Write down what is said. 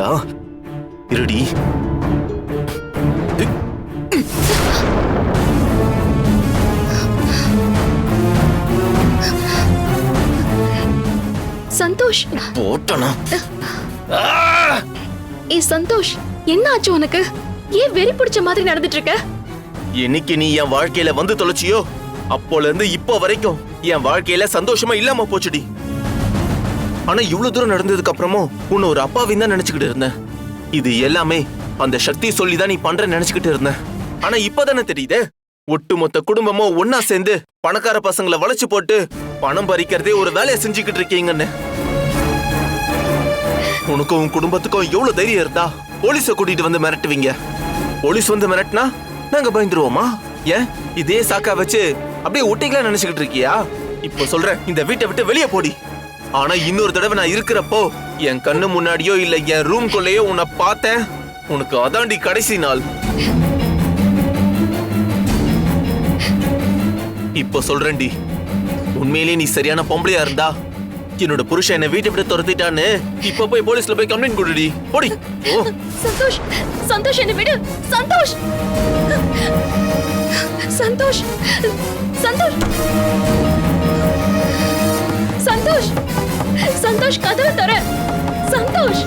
பாத்தியா? இருடி. சந்தோஷ் போட்டனா? சந்தோஷ், என்ன ஆச்சு உனக்கு? ஏன் வெறி பிடிச்ச மாதிரி நடந்துட்டு இருக்க? என்னைக்கு நீ என் வாழ்க்கையில வந்து தொலைச்சியோ அப்போல இருந்து இப்போ வரைக்கும் என் வாழ்க்கையில சந்தோஷமா இல்லாம போச்சுடி. ஆனா இவ்வளவு தூரம் நடந்ததுக்கு அப்புறமும் உன்னை ஒரு அப்பாவின் தான் நினைச்சுக்கிட்டு இருந்தேன். இது எல்லாமே அந்த சக்தி சொல்லிதான் நீ பண்ற நினைச்சுக்கிட்டு இருந்தேன். ஆனா இப்பதானே தெரியுது, ஒட்டுமொத்த குடும்பமும் ஒன்னா சேர்ந்து பணக்கார பசங்களை வளைச்சு போட்டு பணம் பறிக்கிறதே ஒரு வேலையை செஞ்சுக்கிட்டு இருக்கீங்கன்னு. உனக்கும் உன் குடும்பத்துக்கும் எவ்வளவு தைரியம் இருந்தா போலீஸை கூட்டிட்டு வந்து மிரட்டுவீங்க? போலீஸ் வந்து மிரட்டினா நாங்க பயந்துருவோமா? ஏன் இதே சாக்கா வச்சு அப்படியே ஒட்டிக்கலாம் நினைச்சுக்கிட்டு இருக்கியா? இப்ப சொல்றேன், இந்த வீட்டை விட்டு வெளியே போடி. ஆனா இன்னொரு தடவை நான் இருக்கிறப்போ என் கண்ணு முன்னாடியோ இல்ல என் ரூம்குள்ளேயோ உன்னை பார்த்தேன், உனக்கு அதாண்டி கடைசி நாள். இப்ப சொல்றேன்டி, உண்மையிலேயே நீ சரியான பொம்பளையா இருந்தா என்னோட புருஷன் என்னை வீட்டை விட்டு துரத்திட்டான்னு இப்ப போய் போலீஸ்ல போய் கம்ப்ளைண்ட் கொடுடி. போடி. சந்தோஷ், சந்தோஷ் என்ன விடு. சந்தோஷ், சந்தோஷ், சந்தோஷ், சந்தோஷ், சந்தோஷ் கதவை தர. சந்தோஷ்.